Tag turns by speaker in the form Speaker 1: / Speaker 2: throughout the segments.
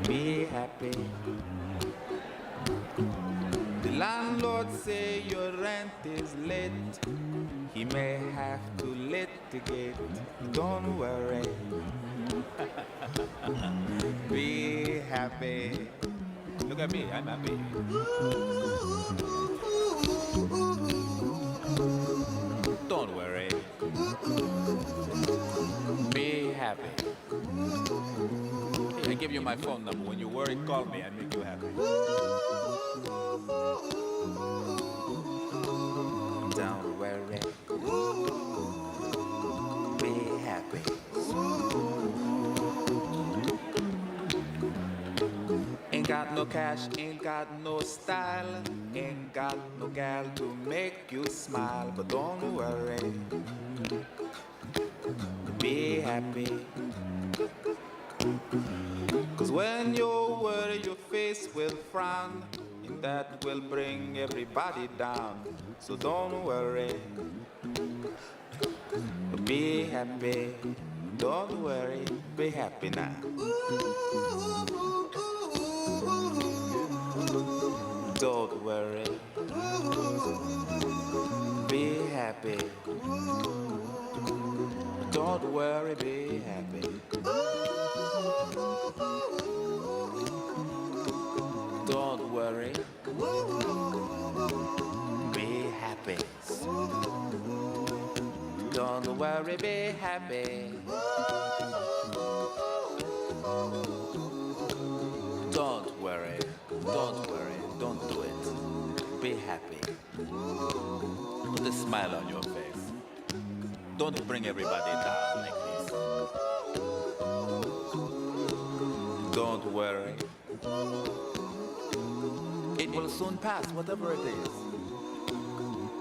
Speaker 1: Be happy. The landlord say your rent is late. He may have to litigate. Don't worry. Be happy. Look at me, I'm happy. Don't worry. Be happy. Hey, I give you my phone number. When you worry, call me. I make you happy. Don't worry. Be happy. Ain't got no cash, ain't got no style, ain't got no gal to make you smile. But don't worry. Be happy. Cause when you worry, your face will frown, and that will bring everybody down. So don't worry. Be happy. Don't worry. Be happy now. Don't worry. Be happy. Don't worry, be happy. Don't worry. Be happy. Don't worry, be happy. Don't worry. Don't worry. Don't do it. Be happy. Put a smile on your face. Don't bring everybody down like this. Don't worry. It will soon pass, whatever it is.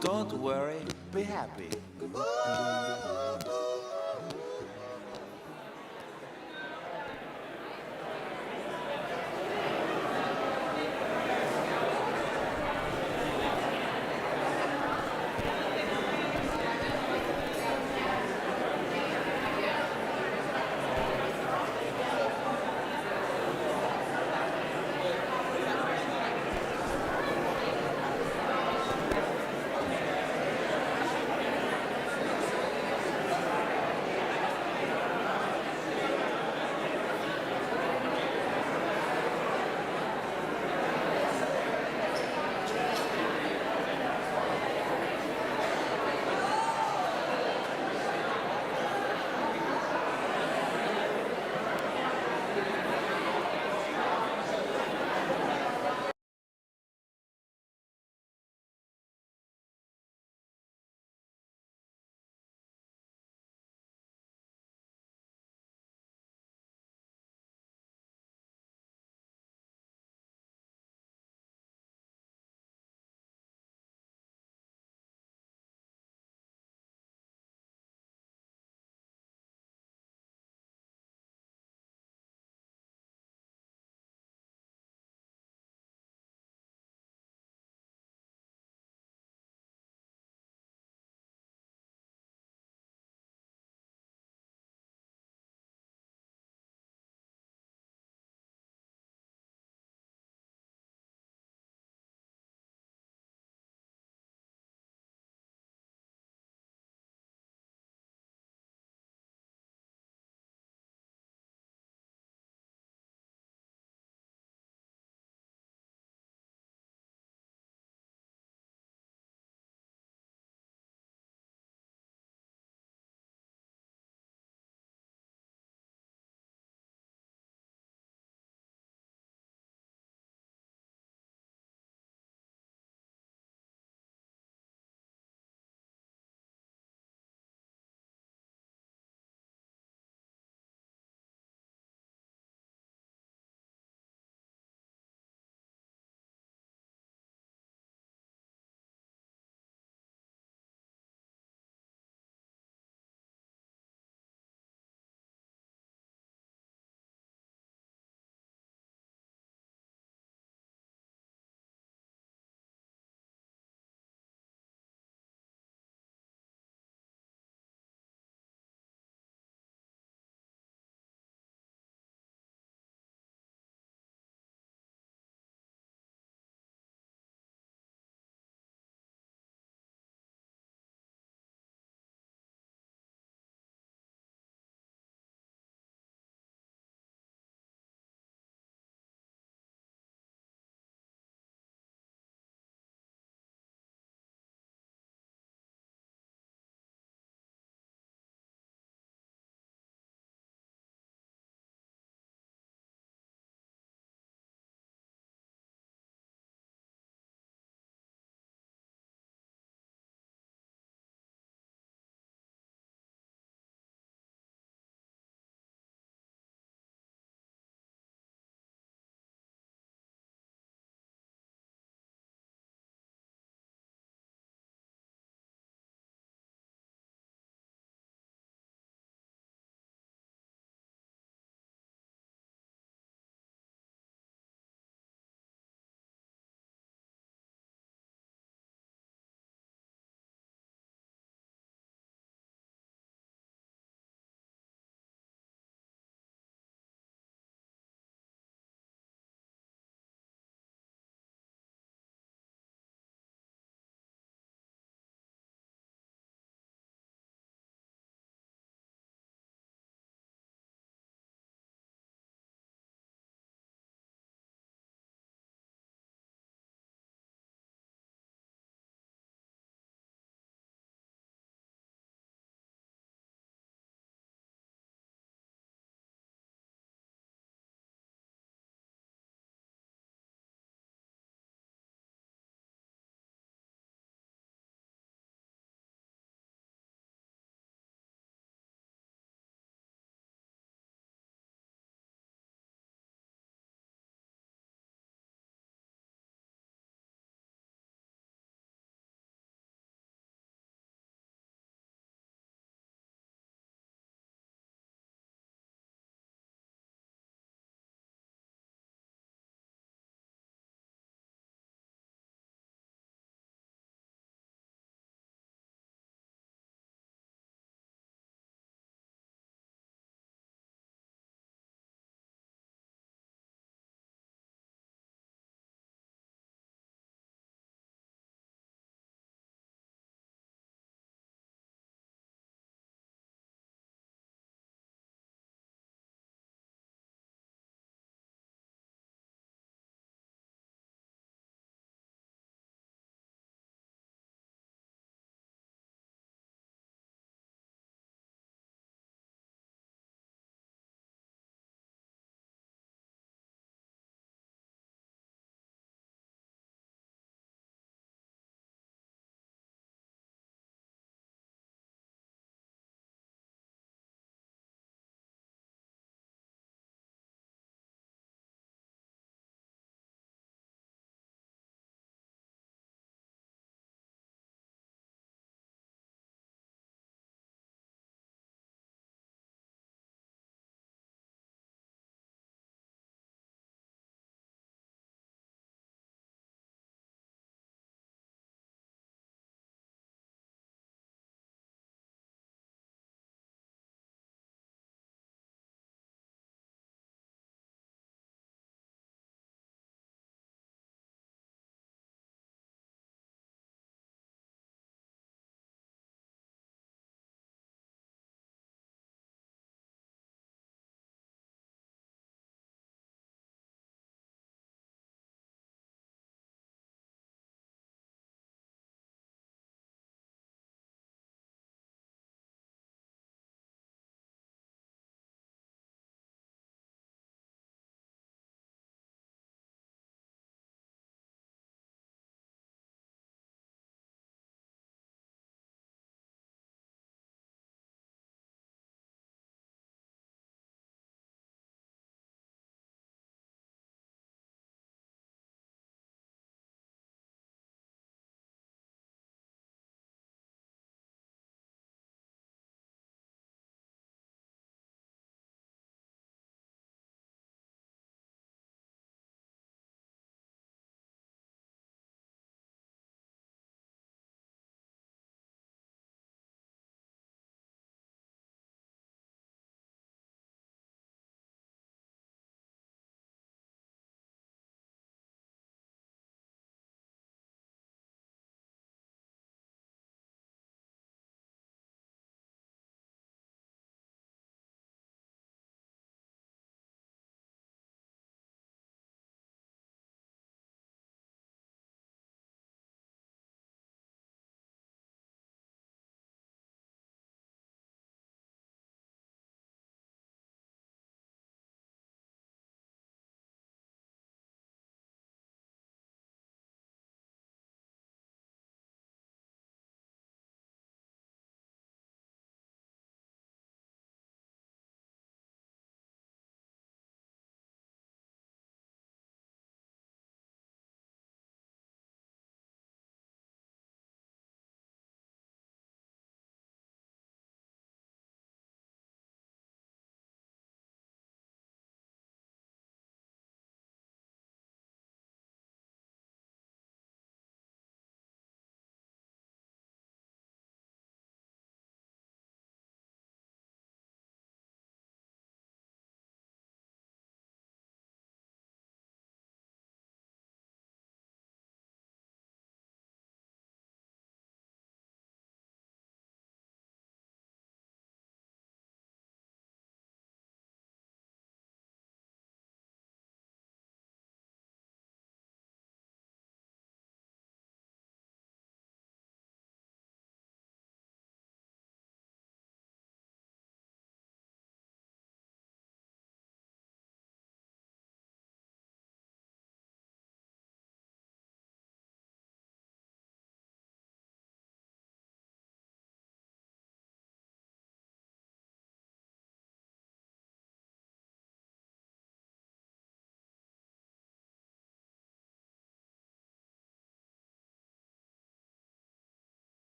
Speaker 1: Don't worry, be happy.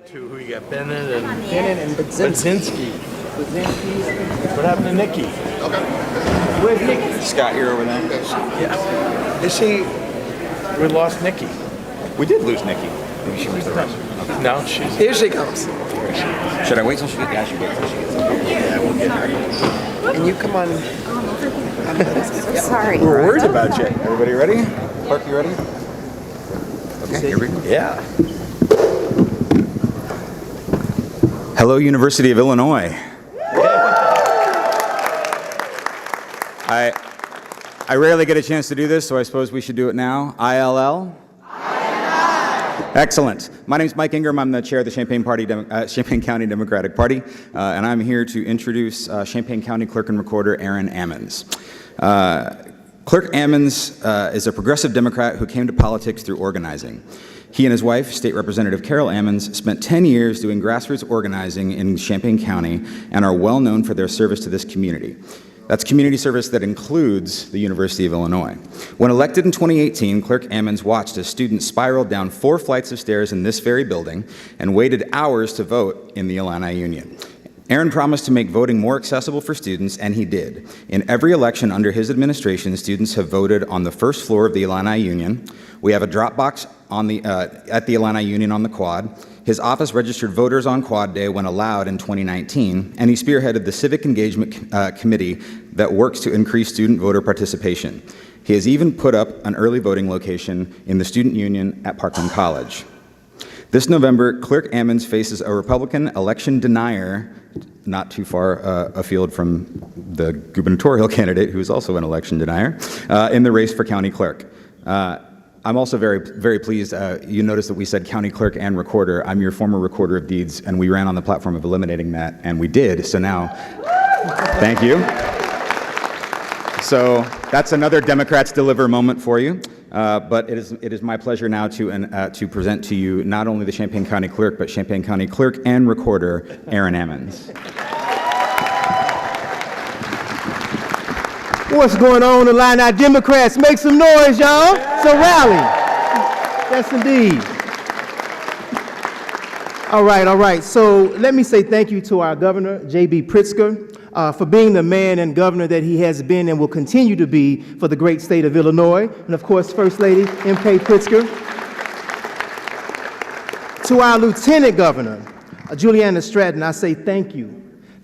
Speaker 2: Two, who you got? Bennett and Budzinski. What happened to Nikki?
Speaker 3: Okay.
Speaker 2: Where's Nikki?
Speaker 4: Scott, you're over there.
Speaker 2: Yeah. Is she? We lost Nikki.
Speaker 4: We did lose Nikki. Maybe she was the rest.
Speaker 2: Okay. No, she's.
Speaker 3: Here she comes.
Speaker 4: Should I wait till she gets? Yeah, I should wait till she gets up.
Speaker 2: Yeah, we'll get her.
Speaker 3: And you come on.
Speaker 5: Sorry.
Speaker 4: We're worried about you. Everybody ready? Clark, you ready? Okay, here we go.
Speaker 2: Yeah.
Speaker 4: Hello, University of Illinois. I rarely get a chance to do this, so I suppose we should do it now. ILL? Excellent. My name is Mike Ingram. I'm the chair of the Champaign County Democratic Party, and I'm here to introduce Champaign County Clerk and Recorder Aaron Ammons. Clerk Ammons is a progressive Democrat who came to politics through organizing. He and his wife, State Representative Carol Ammons, spent 10 years doing grassroots organizing in Champaign County and are well known for their service to this community. That's community service that includes the University of Illinois. When elected in 2018, Clerk Ammons watched as students spiraled down 4 flights of stairs in this very building and waited hours to vote in the Illini Union. Aaron promised to make voting more accessible for students, and he did. In every election under his administration, students have voted on the first floor of the Illini Union. We have a drop box on at the Illini Union on the quad. His office registered voters on Quad Day when allowed in 2019, and he spearheaded the Civic Engagement Committee that works to increase student voter participation. He has even put up an early voting location in the Student Union at Parkland College. This November, Clerk Ammons faces a Republican election denier, not too far afield from the gubernatorial candidate, who is also an election denier, in the race for county clerk. I'm also very, very pleased. You noticed that we said county clerk and recorder. I'm your former recorder of deeds, and we ran on the platform of eliminating that, and we did. So now, thank you. So that's another Democrats Deliver moment for you. But it is my pleasure now to present to you not only the Champaign County Clerk, but Champaign County Clerk and Recorder, Aaron Ammons.
Speaker 6: What's going on, Illini Democrats? Make some noise, y'all. So rally. Yes, indeed. All right. So let me say thank you to our governor, J.B. Pritzker, for being the man and governor that he has been and will continue to be for the great state of Illinois. And of course, First Lady M.K. Pritzker. To our Lieutenant Governor, Juliana Stratton, I say thank you.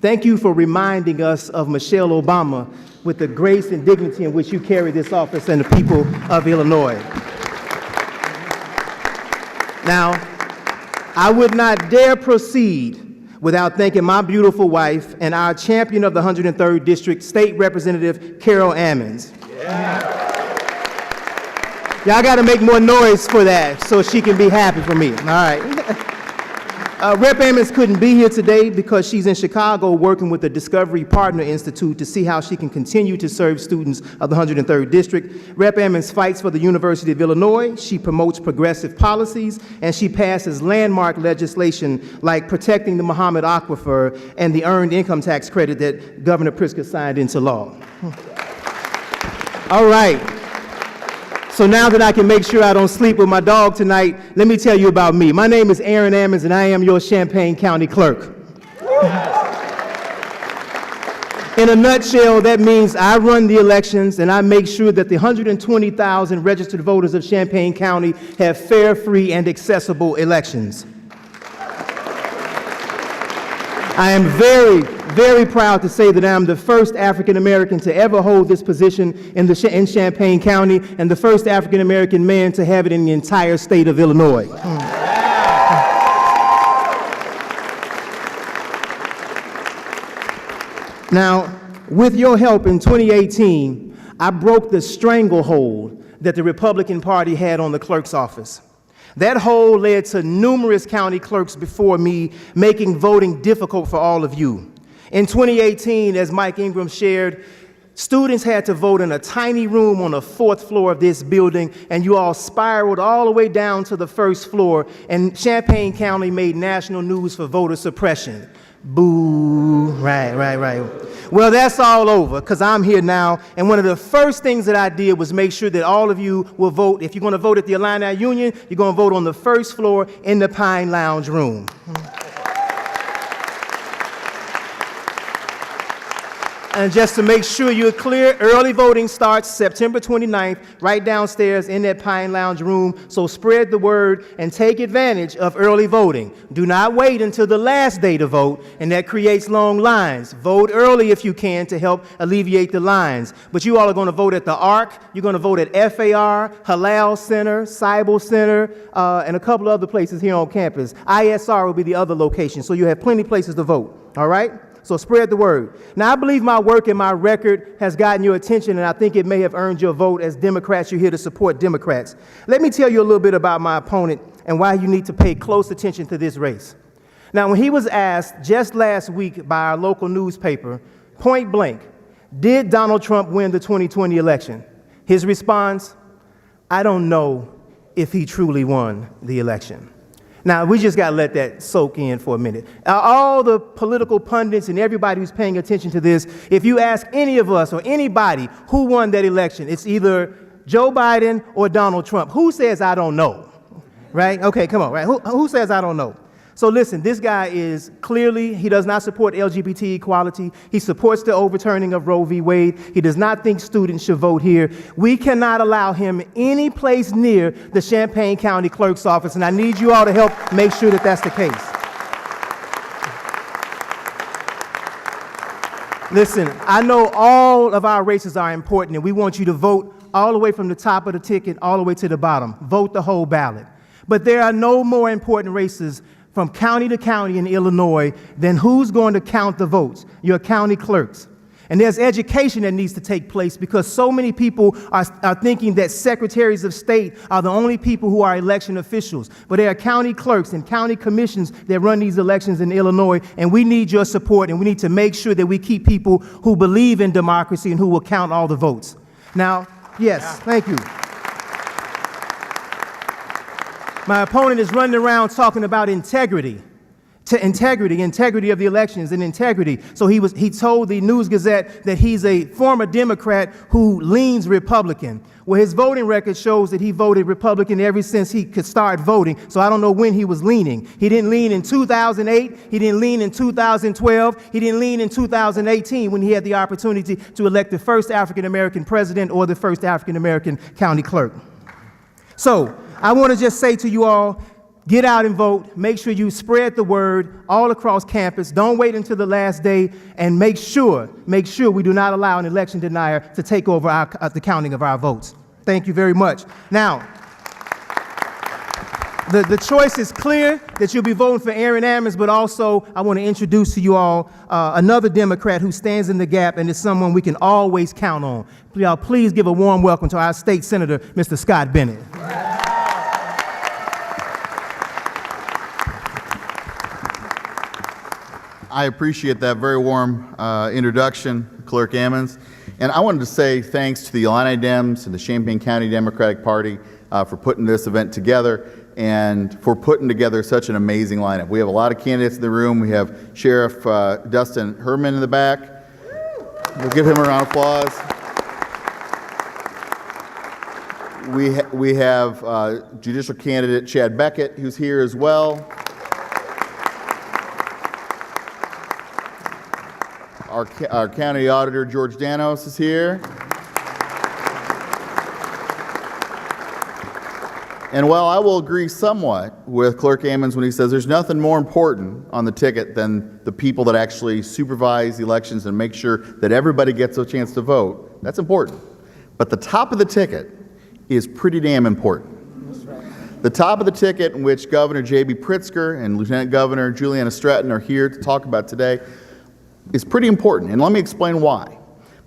Speaker 6: Thank you for reminding us of Michelle Obama with the grace and dignity in which you carry this office and the people of Illinois. Now, I would not dare proceed without thanking my beautiful wife and our champion of the 103rd District, State Representative Carol Ammons. Y'all got to make more noise for that so she can be happy for me. All right. Rep. Ammons couldn't be here today because she's in Chicago working with the Discovery Partner Institute to see how she can continue to serve students of the 103rd District. Rep. Ammons fights for the University of Illinois. She promotes progressive policies, and she passes landmark legislation like protecting the Muhammad Aquifer and the earned income tax credit that Governor Pritzker signed into law. All right. So now that I can make sure I don't sleep with my dog tonight, let me tell you about me. My name is Aaron Ammons, and I am your Champaign County Clerk. In a nutshell, that means I run the elections, and I make sure that the 120,000 registered voters of Champaign County have fair, free, and accessible elections. I am very, very proud to say that I'm the first African American to ever hold this position in Champaign County, and the first African American man to have it in the entire state of Illinois. Now, with your help in 2018, I broke the stranglehold that the Republican Party had on the clerk's office. That hold led to numerous county clerks before me making voting difficult for all of you. In 2018, as Mike Ingram shared, students had to vote in a tiny room on the 4th floor of this building, and you all spiraled all the way down to the 1st floor, and Champaign County made national news for voter suppression. Boo. Right. Well, that's all over because I'm here now. And one of the first things that I did was make sure that all of you will vote. If you're going to vote at the Illini Union, you're going to vote on the first floor in the Pine Lounge room. And just to make sure you're clear, early voting starts September 29th, right downstairs in that Pine Lounge room. So spread the word and take advantage of early voting. Do not wait until the last day to vote, and that creates long lines. Vote early if you can to help alleviate the lines. But you all are going to vote at the ARC, you're going to vote at FAR, Halal Center, Cybel Center, and a couple of other places here on campus. ISR will be the other location, so you have plenty of places to vote, all right? So spread the word. Now, I believe my work and my record has gotten your attention, and I think it may have earned your vote. As Democrats, you're here to support Democrats. Let me tell you a little bit about my opponent and why you need to pay close attention to this race. Now, when he was asked just last week by our local newspaper, point blank, did Donald Trump win the 2020 election? His response, I don't know if he truly won the election. Now, we just got to let that soak in for a minute. All the political pundits and everybody who's paying attention to this, if you ask any of us or anybody who won that election, it's either Joe Biden or Donald Trump. Who says I don't know? Right? Okay, come on, right? Who says I don't know? So listen, this guy is clearly, he does not support LGBT equality. He supports the overturning of Roe v. Wade. He does not think students should vote here. We cannot allow him any place near the Champaign County Clerk's office, and I need you all to help make sure that that's the case. Listen, I know all of our races are important, and we want you to vote all the way from the top of the ticket all the way to the bottom. Vote the whole ballot. But there are no more important races from county to county in Illinois than who's going to count the votes, your county clerks. And there's education that needs to take place because so many people are thinking that secretaries of state are the only people who are election officials. But there are county clerks and county commissions that run these elections in Illinois, and we need your support, and we need to make sure that we keep people who believe in democracy and who will count all the votes. Now, yes, thank you. My opponent is running around talking about integrity of the elections and integrity. So he told the News Gazette that he's a former Democrat who leans Republican. Well, his voting record shows that he voted Republican ever since he could start voting. So I don't know when he was leaning. He didn't lean in 2008. He didn't lean in 2012. He didn't lean in 2018 when he had the opportunity to elect the first African-American president or the first African-American county clerk. So I want to just say to you all, get out and vote. Make sure you spread the word all across campus. Don't wait until the last day, and make sure we do not allow an election denier to take over the counting of our votes. Thank you very much. Now, the choice is clear that you'll be voting for Aaron Ammons, but also I want to introduce to you all another Democrat who stands in the gap and is someone we can always count on. Y'all, please give a warm welcome to our state senator, Mr. Scott Bennett.
Speaker 3: I appreciate that very warm introduction, Clerk Ammons. And I wanted to say thanks to the Illini Dems and the Champaign County Democratic Party for putting this event together and for putting together such an amazing lineup. We have a lot of candidates in the room. We have Sheriff Dustin Herman in the back. We'll give him a round of applause. We have judicial candidate Chad Beckett, who's here as well. Our county auditor, George Danos, is here. And while I will agree somewhat with Clerk Ammons when he says there's nothing more important on the ticket than the people that actually supervise the elections and make sure that everybody gets a chance to vote, that's important. But the top of the ticket is pretty damn important. The top of the ticket, in which Governor J.B. Pritzker and Lieutenant Governor Juliana Stratton are here to talk about today, is pretty important, and let me explain why.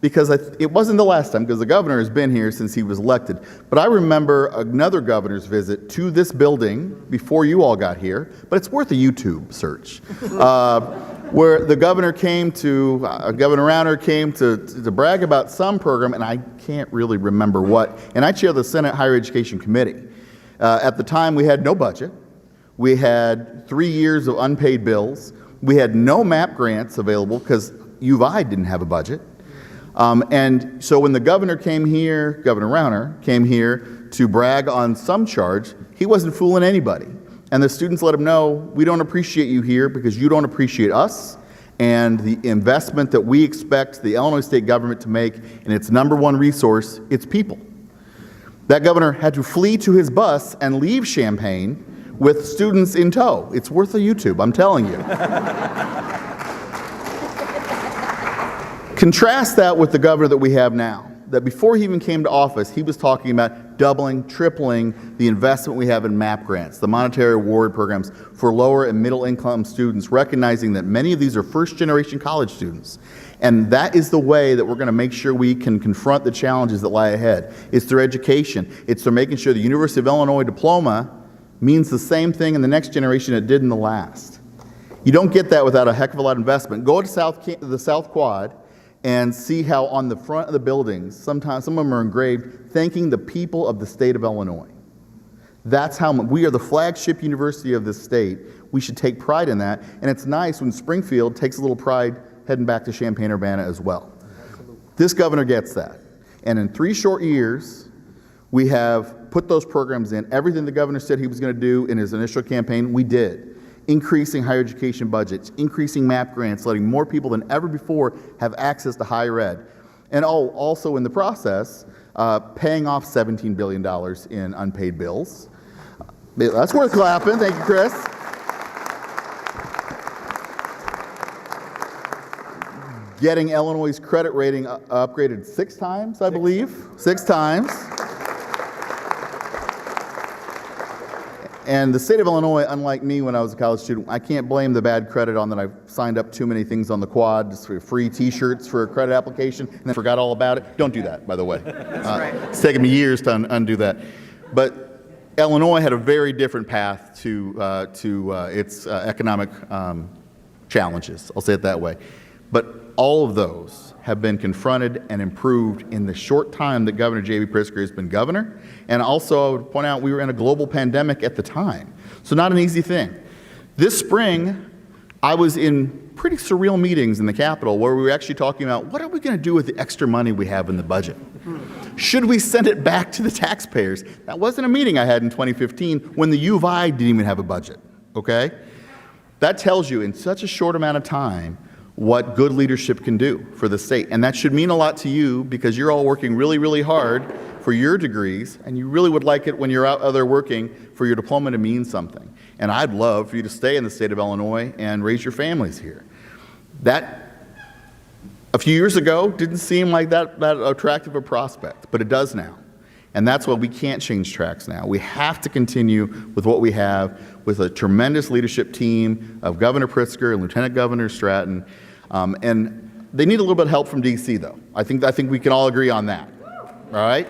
Speaker 3: Because it wasn't the last time, because the governor has been here since he was elected, but I remember another governor's visit to this building before you all got here, but it's worth a YouTube search, where the governor came to, Governor Rauner came to brag about some program, and I can't really remember what, and I chair the Senate Higher Education Committee. At the time, we had no budget. We had 3 years of unpaid bills. We had no MAP grants available because U of I didn't have a budget. And so when the governor came here, Governor Rauner came here to brag on some charge, he wasn't fooling anybody. And the students let him know, we don't appreciate you here because you don't appreciate us and the investment that we expect the Illinois state government to make in its #1 resource, its people. That governor had to flee to his bus and leave Champaign with students in tow. It's worth a YouTube, I'm telling you. Contrast that with the governor that we have now, that before he even came to office, he was talking about doubling, tripling the investment we have in MAP grants, the monetary award programs for lower and middle income students, recognizing that many of these are first-generation college students. And that is the way that we're going to make sure we can confront the challenges that lie ahead. It's through education. It's through making sure the University of Illinois diploma means the same thing in the next generation it did in the last. You don't get that without a heck of a lot of investment. Go to the South Quad and see how on the front of the buildings, sometimes some of them are engraved, thanking the people of the state of Illinois. That's how we are the flagship university of this state. We should take pride in that. And it's nice when Springfield takes a little pride heading back to Champaign-Urbana as well. This governor gets that. And in 3 short years, we have put those programs in. Everything the governor said he was going to do in his initial campaign, we did. Increasing higher education budgets, increasing MAP grants, letting more people than ever before have access to higher ed. And also in the process, paying off $17 billion in unpaid bills. That's worth clapping. Thank you, Chris. Getting Illinois' credit rating upgraded 6 times, I believe. 6 times. And the state of Illinois, unlike me when I was a college student, I can't blame the bad credit on that I've signed up too many things on the quad, just for free t-shirts for a credit application, and then forgot all about it. Don't do that, by the way. That's right. It's taken me years to undo that. But Illinois had a very different path to its economic challenges. I'll say it that way. But all of those have been confronted and improved in the short time that Governor J.B. Pritzker has been governor. And also, I would point out, we were in a global pandemic at the time. So not an easy thing. This spring, I was in pretty surreal meetings in the Capitol where we were actually talking about what are we going to do with the extra money we have in the budget? Should we send it back to the taxpayers? That wasn't a meeting I had in 2015 when the U of I didn't even have a budget, okay? That tells you in such a short amount of time what good leadership can do for the state. And that should mean a lot to you because you're all working really, really hard for your degrees, and you really would like it when you're out there working for your diploma to mean something. And I'd love for you to stay in the state of Illinois and raise your families here. That, a few years ago, didn't seem like that attractive a prospect, but it does now. And that's why we can't change tracks now. We have to continue with what we have with a tremendous leadership team of Governor Pritzker and Lieutenant Governor Stratton. And they need a little bit of help from D.C., though. I think we can all agree on that. All right?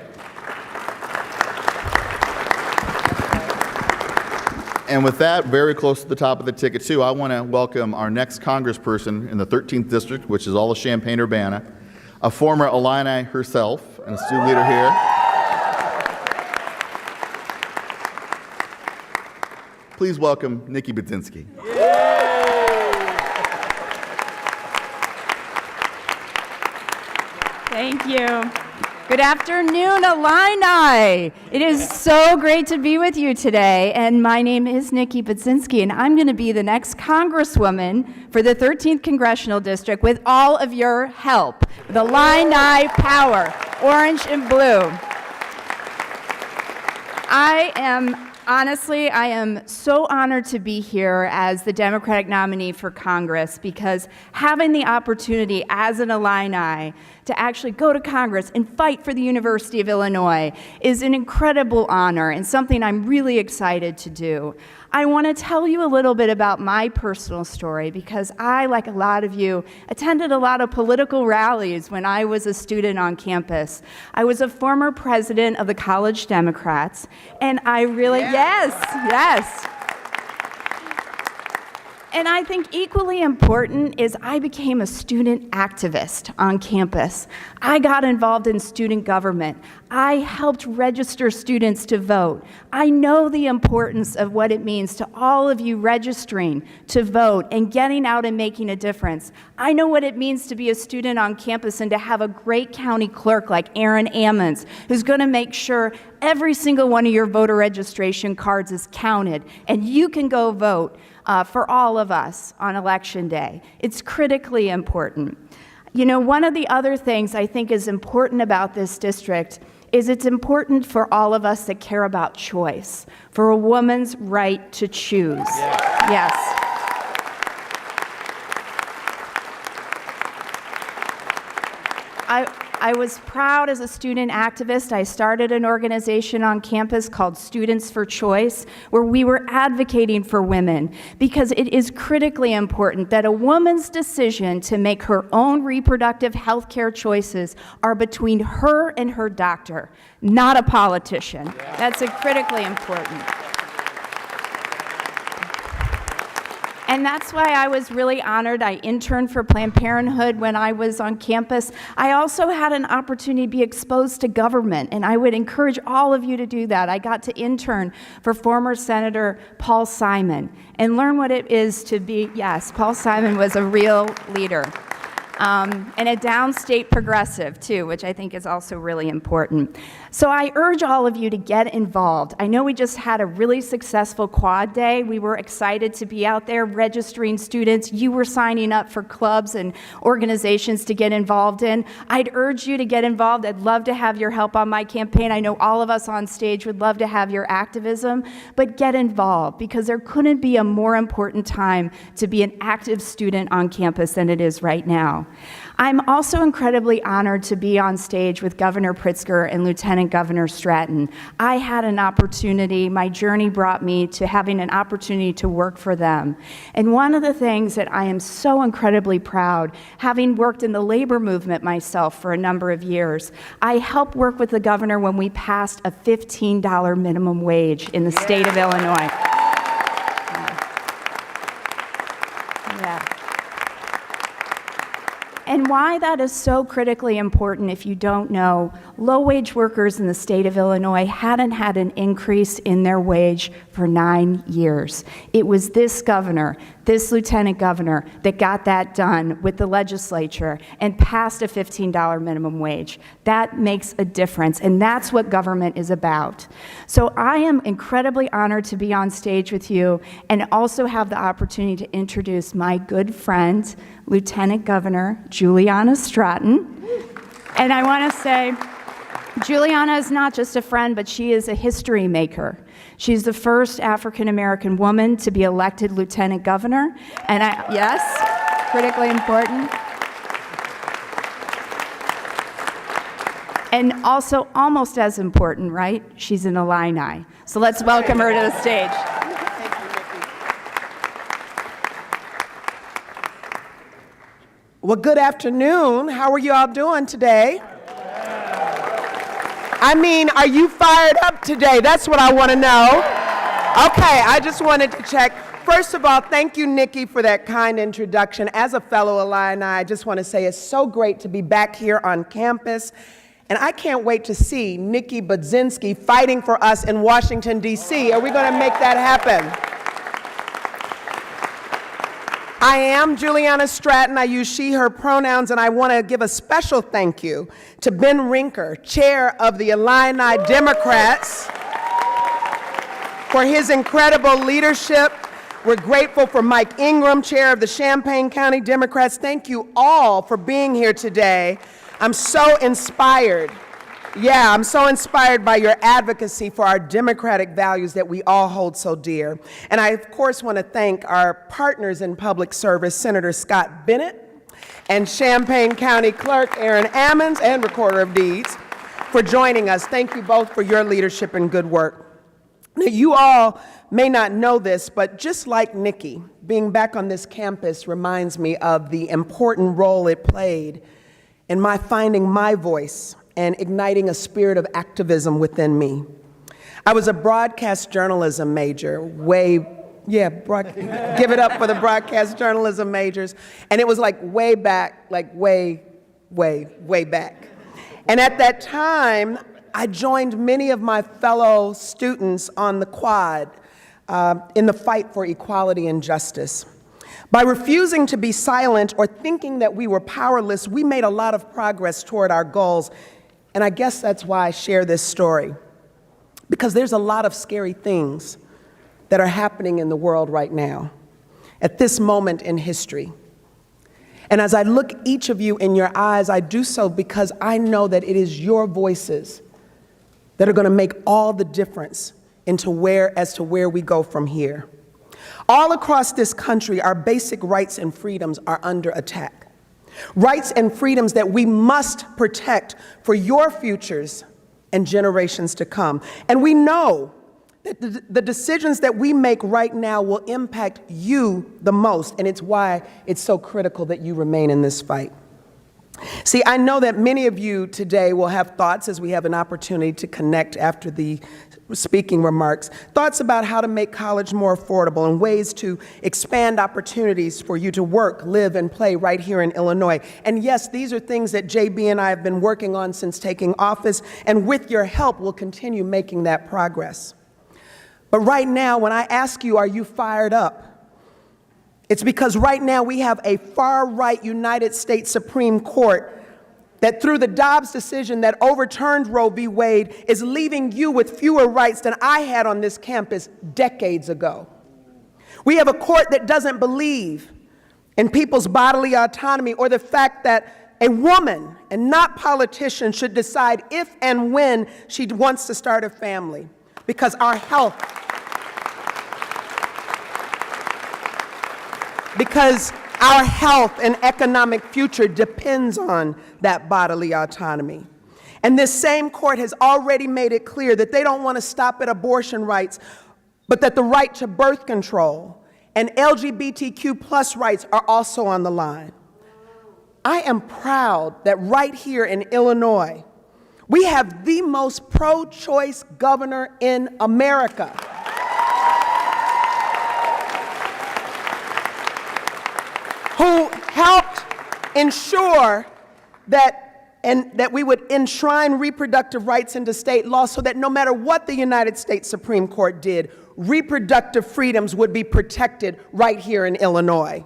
Speaker 3: And with that, very close to the top of the ticket, too, I want to welcome our next congressperson in the 13th District, which is all of Champaign-Urbana, a former Illini herself and a student leader here. Please welcome Nikki Budzinski.
Speaker 5: Thank you. Good afternoon, Illini. It is so great to be with you today. And my name is Nikki Budzinski, and I'm going to be the next Congresswoman for the 13th Congressional District with all of your help. With Illini power, orange and blue. Honestly, I am so honored to be here as the Democratic nominee for Congress because having the opportunity as an Illini to actually go to Congress and fight for the University of Illinois is an incredible honor and something I'm really excited to do. I want to tell you a little bit about my personal story because I, like a lot of you, attended a lot of political rallies when I was a student on campus. I was a former president of the College Democrats, and I really, yes. And I think equally important is I became a student activist on campus. I got involved in student government. I helped register students to vote. I know the importance of what it means to all of you registering to vote and getting out and making a difference. I know what it means to be a student on campus and to have a great county clerk like Aaron Ammons, who's going to make sure every single one of your voter registration cards is counted, and you can go vote for all of us on Election Day. It's critically important. You know, one of the other things I think is important about this district is it's important for all of us that care about choice, for a woman's right to choose. Yeah. Yes. I was proud as a student activist. I started an organization on campus called Students for Choice, where we were advocating for women, because it is critically important that a woman's decision to make her own reproductive health care choices are between her and her doctor, not a politician. That's critically important. And that's why I was really honored. I interned for Planned Parenthood when I was on campus. I also had an opportunity to be exposed to government, and I would encourage all of you to do that. I got to intern for former Senator Paul Simon and learn what it is to be, yes, Paul Simon was a real leader. And a downstate progressive, too, which I think is also really important. So I urge all of you to get involved. I know we just had a really successful quad day. We were excited to be out there registering students. You were signing up for clubs and organizations to get involved in. I'd urge you to get involved. I'd love to have your help on my campaign. I know all of us on stage would love to have your activism, but get involved, because there couldn't be a more important time to be an active student on campus than it is right now. I'm also incredibly honored to be on stage with Governor Pritzker and Lieutenant Governor Stratton. I had an opportunity, my journey brought me to having an opportunity to work for them. And one of the things that I am so incredibly proud, having worked in the labor movement myself for a number of years, I helped work with the governor when we passed a $15 minimum wage in the state of Illinois. And why that is so critically important, if you don't know, low-wage workers in the state of Illinois hadn't had an increase in their wage for 9 years. It was this governor, this lieutenant governor, that got that done with the legislature and passed a $15 minimum wage. That makes a difference, and that's what government is about. So I am incredibly honored to be on stage with you and also have the opportunity to introduce my good friend, Lieutenant Governor Juliana Stratton. And I want to say, Juliana is not just a friend, but she is a history maker. She's the first African-American woman to be elected lieutenant governor. And yes, critically important. And also almost as important, right? She's an Illini. So let's welcome her to the stage.
Speaker 7: Well, good afternoon. How are you all doing today? I mean, are you fired up today? That's what I want to know. Okay, I just wanted to check. First of all, thank you, Nikki, for that kind introduction. As a fellow Illini, I just want to say it's so great to be back here on campus. And I can't wait to see Nikki Budzinski fighting for us in Washington, D.C. Are we going to make that happen? I am Juliana Stratton. I use she, her pronouns, and I want to give a special thank you to Ben Rinker, chair of the Illini Democrats, for his incredible leadership. We're grateful for Mike Ingram, chair of the Champaign County Democrats. Thank you all for being here today. I'm so inspired. Yeah, I'm so inspired by your advocacy for our democratic values that we all hold so dear. And I, of course, want to thank our partners in public service, Senator Scott Bennett and Champaign County Clerk Aaron Ammons and Recorder of Deeds for joining us. Thank you both for your leadership and good work. Now, you all may not know this, but just like Nikki, being back on this campus reminds me of the important role it played in my finding my voice and igniting a spirit of activism within me. I was a broadcast journalism major, give it up for the broadcast journalism majors. And it was like way back, like way back. And at that time, I joined many of my fellow students on the quad in the fight for equality and justice. By refusing to be silent or thinking that we were powerless, we made a lot of progress toward our goals. And I guess that's why I share this story, because there's a lot of scary things that are happening in the world right now, at this moment in history. And as I look each of you in your eyes, I do so because I know that it is your voices that are going to make all the difference as to where we go from here. All across this country, our basic rights and freedoms are under attack. Rights and freedoms that we must protect for your futures and generations to come. And we know that the decisions that we make right now will impact you the most, and it's why it's so critical that you remain in this fight. See, I know that many of you today will have thoughts as we have an opportunity to connect after the speaking remarks, thoughts about how to make college more affordable and ways to expand opportunities for you to work, live, and play right here in Illinois. And yes, these are things that JB and I have been working on since taking office, and with your help, we'll continue making that progress. But right now, when I ask you, are you fired up? It's because right now we have a far-right United States Supreme Court that through the Dobbs decision that overturned Roe v. Wade is leaving you with fewer rights than I had on this campus decades ago. We have a court that doesn't believe in people's bodily autonomy or the fact that a woman and not politicians should decide if and when she wants to start a family, because our health and economic future depends on that bodily autonomy. And this same court has already made it clear that they don't want to stop at abortion rights, but that the right to birth control and LGBTQ plus rights are also on the line. I am proud that right here in Illinois, we have the most pro-choice governor in America. Who helped ensure that we would enshrine reproductive rights into state law so that no matter what the United States Supreme Court did, reproductive freedoms would be protected right here in Illinois.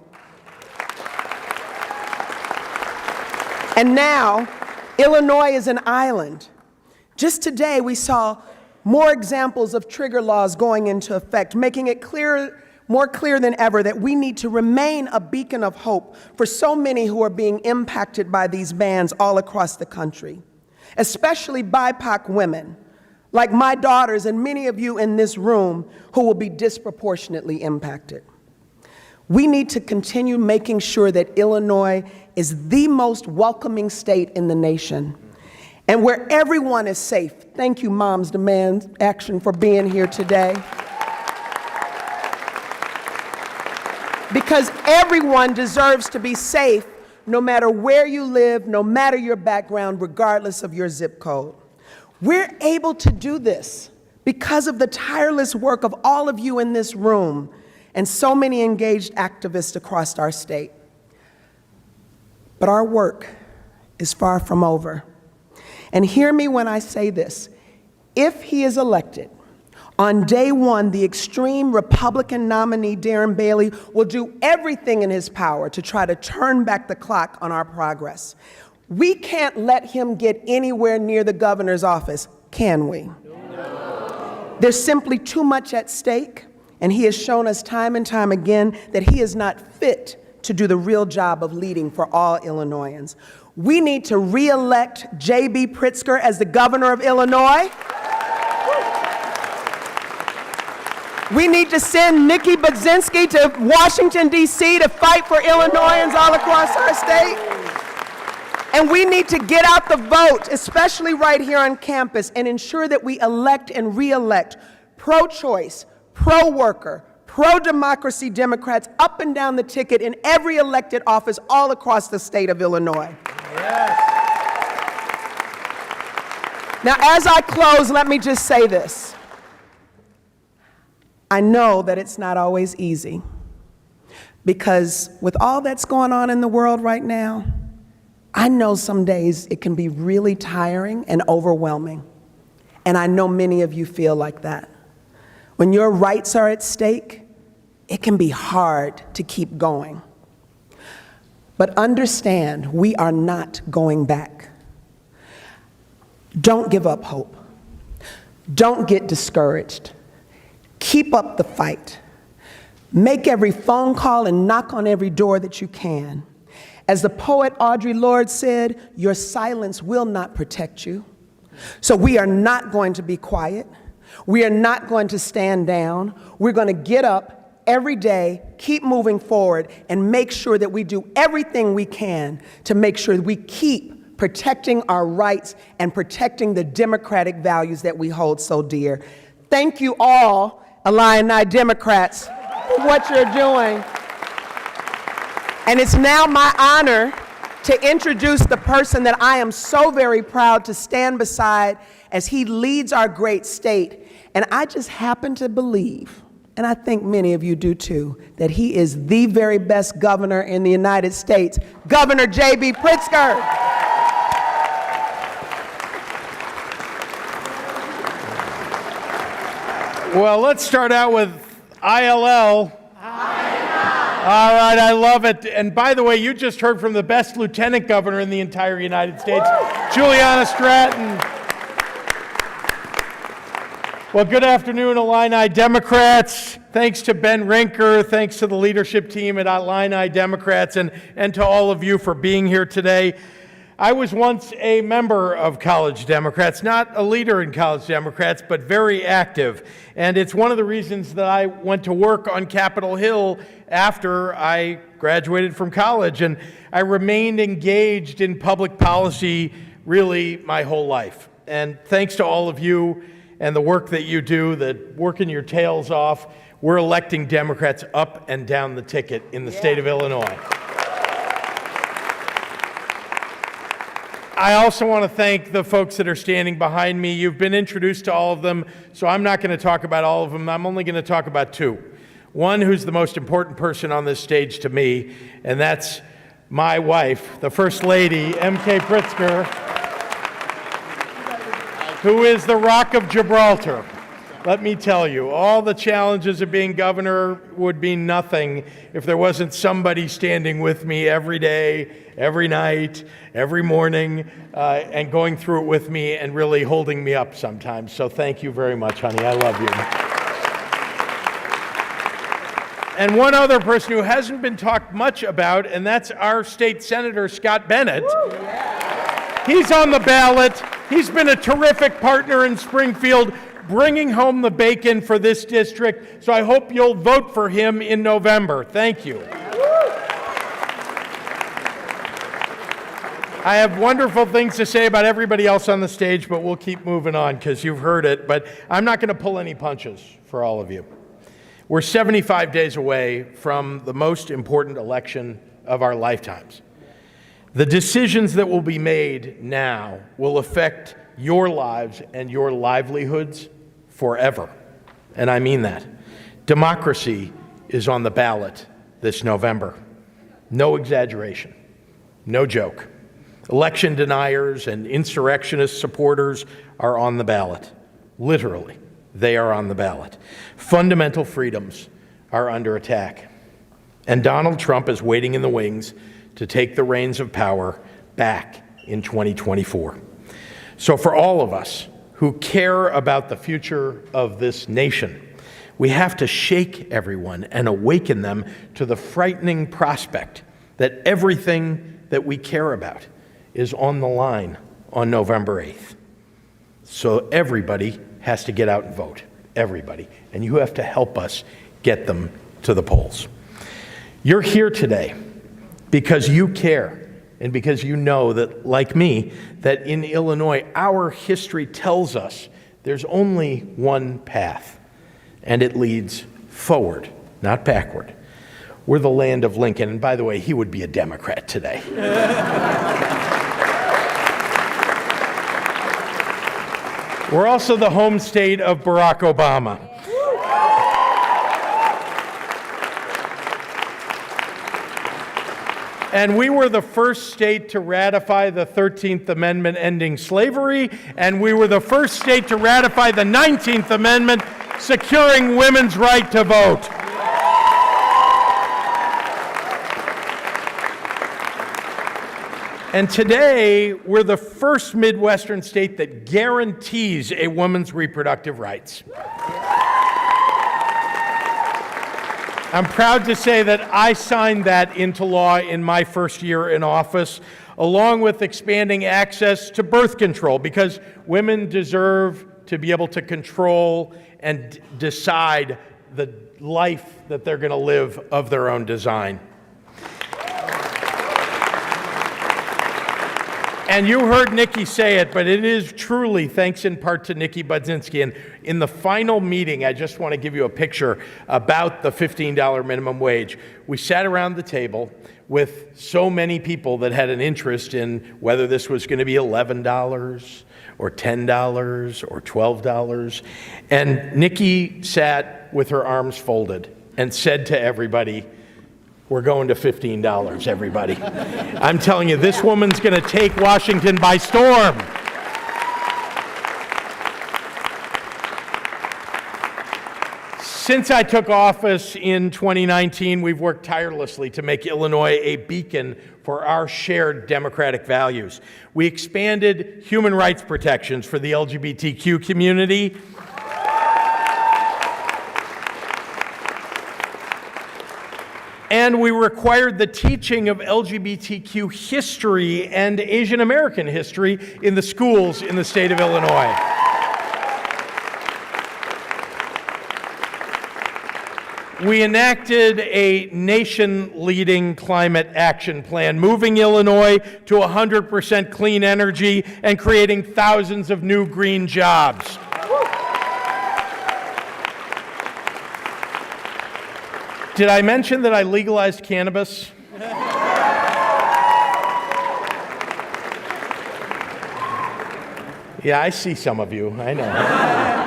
Speaker 7: And now, Illinois is an island. Just today, we saw more examples of trigger laws going into effect, making it more clear than ever that we need to remain a beacon of hope for so many who are being impacted by these bans all across the country, especially BIPOC women, like my daughters and many of you in this room who will be disproportionately impacted. We need to continue making sure that Illinois is the most welcoming state in the nation, and where everyone is safe. Thank you, Moms Demand Action, for being here today. Because everyone deserves to be safe no matter where you live, no matter your background, regardless of your zip code. We're able to do this because of the tireless work of all of you in this room and so many engaged activists across our state. But our work is far from over. And hear me when I say this. If he is elected, on day one, the extreme Republican nominee, Darren Bailey, will do everything in his power to try to turn back the clock on our progress. We can't let him get anywhere near the governor's office, can we? No. There's simply too much at stake, and he has shown us time and time again that he is not fit to do the real job of leading for all Illinoisans. We need to re-elect J.B. Pritzker as the governor of Illinois. We need to send Nikki Budzinski to Washington, D.C. to fight for Illinoisans all across our state. And we need to get out the vote, especially right here on campus, and ensure that we elect and re-elect pro-choice, pro-worker, pro-democracy Democrats up and down the ticket in every elected office all across the state of Illinois. Yes. Now, as I close, let me just say this. I know that it's not always easy, because with all that's going on in the world right now, I know some days it can be really tiring and overwhelming. And I know many of you feel like that. When your rights are at stake, it can be hard to keep going. But understand, we are not going back. Don't give up hope. Don't get discouraged. Keep up the fight. Make every phone call and knock on every door that you can. As the poet Audre Lorde said, your silence will not protect you. So we are not going to be quiet. We are not going to stand down. We're going to get up every day, keep moving forward, and make sure that we do everything we can to make sure that we keep protecting our rights and protecting the democratic values that we hold so dear. Thank you all, Illini Democrats, for what you're doing. And it's now my honor to introduce the person that I am so very proud to stand beside as he leads our great state. And I just happen to believe, and I think many of you do too, that he is the very best governor in the United States, Governor J.B. Pritzker.
Speaker 2: Well, let's start out with ILL. All right, I love it. And by the way, you just heard from the best lieutenant governor in the entire United States, Juliana Stratton. Well, good afternoon, Illini Democrats. Thanks to Ben Rinker, thanks to the leadership team at Illini Democrats, and to all of you for being here today. I was once a member of College Democrats, not a leader in College Democrats, but very active. And it's one of the reasons that I went to work on Capitol Hill after I graduated from college. And I remained engaged in public policy really my whole life. And thanks to all of you and the work that you do, that working your tails off, we're electing Democrats up and down the ticket in the state of Illinois. I also want to thank the folks that are standing behind me. You've been introduced to all of them, so I'm not going to talk about all of them. I'm only going to talk about two. One who's the most important person on this stage to me, and that's my wife, the First Lady, M.K. Pritzker, who is the Rock of Gibraltar. Let me tell you, all the challenges of being governor would be nothing if there wasn't somebody standing with me every day, every night, every morning, and going through it with me and really holding me up sometimes. So thank you very much, honey. I love you. And one other person who hasn't been talked much about, and that's our state senator, Scott Bennett. He's on the ballot. He's been a terrific partner in Springfield, bringing home the bacon for this district, so I hope you'll vote for him in November. Thank you. I have wonderful things to say about everybody else on the stage, but we'll keep moving on because you've heard it, but I'm not going to pull any punches for all of you. We're 75 days away from the most important election of our lifetimes. The decisions that will be made now will affect your lives and your livelihoods forever. And I mean that. Democracy is on the ballot this November. No exaggeration. No joke. Election deniers and insurrectionist supporters are on the ballot. Literally, they are on the ballot. Fundamental freedoms are under attack. And Donald Trump is waiting in the wings to take the reins of power back in 2024. So for all of us who care about the future of this nation, we have to shake everyone and awaken them to the frightening prospect that everything that we care about is on the line on November 8th. So everybody has to get out and vote, everybody. And you have to help us get them to the polls. You're here today because you care. And because you know that, like me, that in Illinois, our history tells us there's only one path, and it leads forward, not backward. We're the land of Lincoln, and by the way, he would be a Democrat today. We're also the home state of Barack Obama. And we were the first state to ratify the 13th Amendment ending slavery, and we were the first state to ratify the 19th Amendment securing women's right to vote. And today, we're the first Midwestern state that guarantees a woman's reproductive rights. I'm proud to say that I signed that into law in my first year in office, along with expanding access to birth control, because women deserve to be able to control and decide the life that they're going to live of their own design. And you heard Nikki say it, but it is truly thanks in part to Nikki Budzinski. And in the final meeting, I just want to give you a picture about the $15 minimum wage. We sat around the table with so many people that had an interest in whether this was going to be $11 or $10 or $12. And Nikki sat with her arms folded and said to everybody, "We're going to $15, everybody." I'm telling you, this woman's going to take Washington by storm. Since I took office in 2019, we've worked tirelessly to make Illinois a beacon for our shared democratic values. We expanded human rights protections for the LGBTQ community. And we required the teaching of LGBTQ history and Asian American history in the schools in the state of Illinois. We enacted a nation-leading climate action plan, moving Illinois to 100% clean energy and creating thousands of new green jobs. Did I mention that I legalized cannabis? Yeah, I see some of you, I know.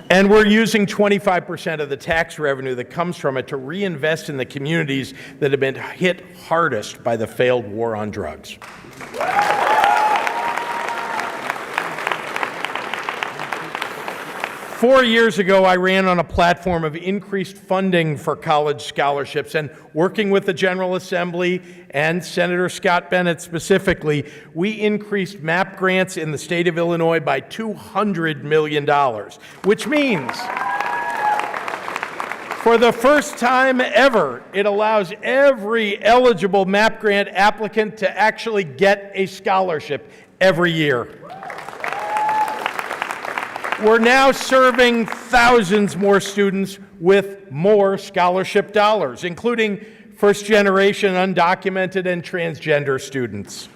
Speaker 2: And we're using 25% of the tax revenue that comes from it to reinvest in the communities that have been hit hardest by the failed war on drugs. 4 years ago, I ran on a platform of increased funding for college scholarships, and working with the General Assembly and Senator Scott Bennett specifically, we increased MAP grants in the state of Illinois by $200 million, which means for the first time ever, it allows every eligible MAP grant applicant to actually get a scholarship every year. We're now serving thousands more students with more scholarship dollars, including first-generation undocumented and transgender students.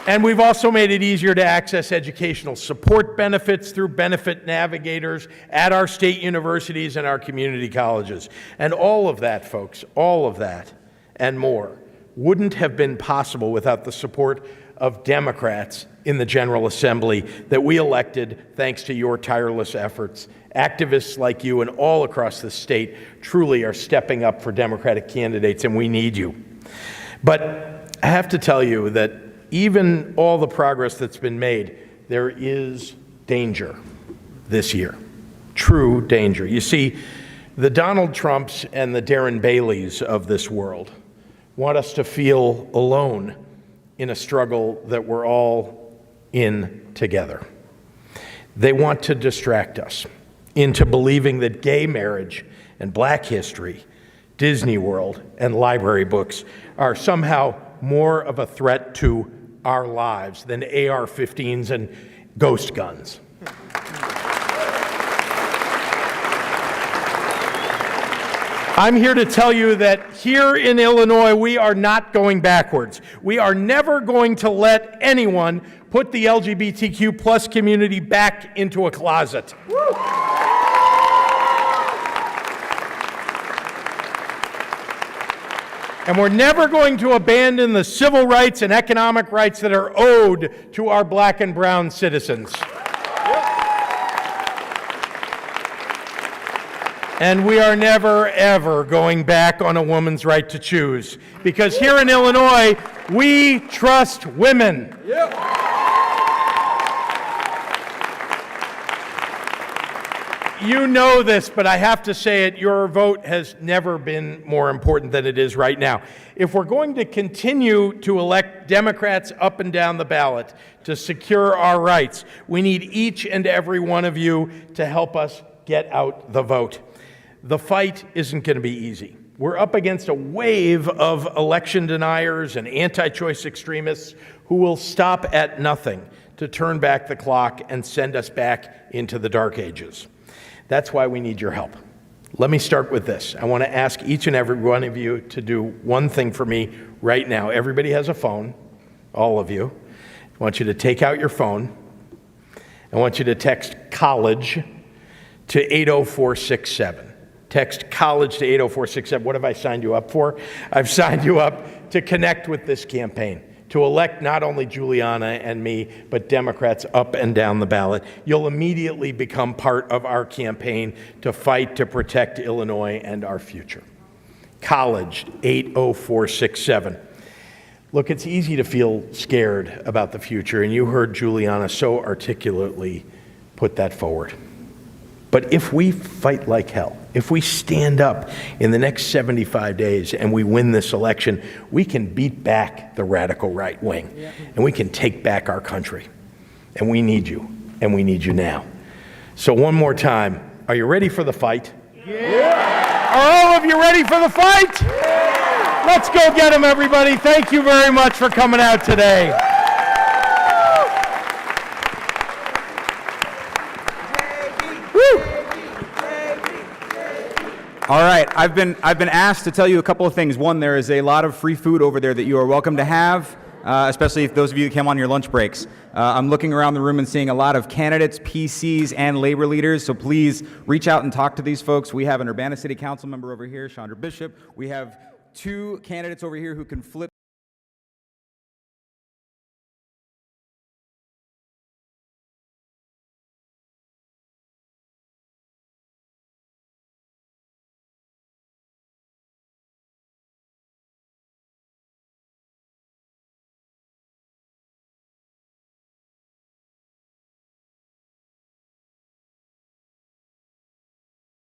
Speaker 2: And we've also made it easier to access educational support benefits through benefit navigators at our state universities and our community colleges. And all of that, folks, all of that and more wouldn't have been possible without the support of Democrats in the General Assembly that we elected thanks to your tireless efforts. Activists like you and all across the state truly are stepping up for Democratic candidates, and we need you. But I have to tell you that even all the progress that's been made, there is danger this year, true danger. You see, the Donald Trumps and the Darren Baileys of this world want us to feel alone in a struggle that we're all in together. They want to distract us into believing that gay marriage and black history, Disney World, and library books are somehow more of a threat to our lives than AR-15s and ghost guns. I'm here to tell you that here in Illinois, we are not going backwards. We are never going to let anyone put the LGBTQ plus community back into a closet. And we're never going to abandon the civil rights and economic rights that are owed to our black and brown citizens. And we are never, ever going back on a woman's right to choose. Because here in Illinois, we trust women. You know this, but I have to say it, your vote has never been more important than it is right now. If we're going to continue to elect Democrats up and down the ballot to secure our rights, we need each and every one of you to help us get out the vote. The fight isn't going to be easy. We're up against a wave of election deniers and anti-choice extremists who will stop at nothing to turn back the clock and send us back into the dark ages. That's why we need your help. Let me start with this. I want to ask each and every one of you to do one thing for me right now. Everybody has a phone, all of you. I want you to take out your phone. I want you to text college to 80467. Text college to 80467. What have I signed you up for? I've signed you up to connect with this campaign, to elect not only Juliana and me, but Democrats up and down the ballot. You'll immediately become part of our campaign to fight to protect Illinois and our future. College 80467. Look, it's easy to feel scared about the future, and you heard Juliana so articulately put that forward. But if we fight like hell, if we stand up in the next 75 days and we win this election, we can beat back the radical right wing, and we can take back our country. And we need you, and we need you now. So one more time, are you ready for the fight? Yeah! Are all of you ready for the fight? Yeah! Let's go get them, everybody. Thank you very much for coming out today.
Speaker 4: All right, I've been asked to tell you a couple of things. One, there is a lot of free food over there that you are welcome to have, especially if those of you that came on your lunch breaks. I'm looking around the room and seeing a lot of candidates, PCs, and labor leaders, so please reach out and talk to these folks. We have an Urbana City Council member over here, Chandra Bishop. We have 2 candidates over here who can flip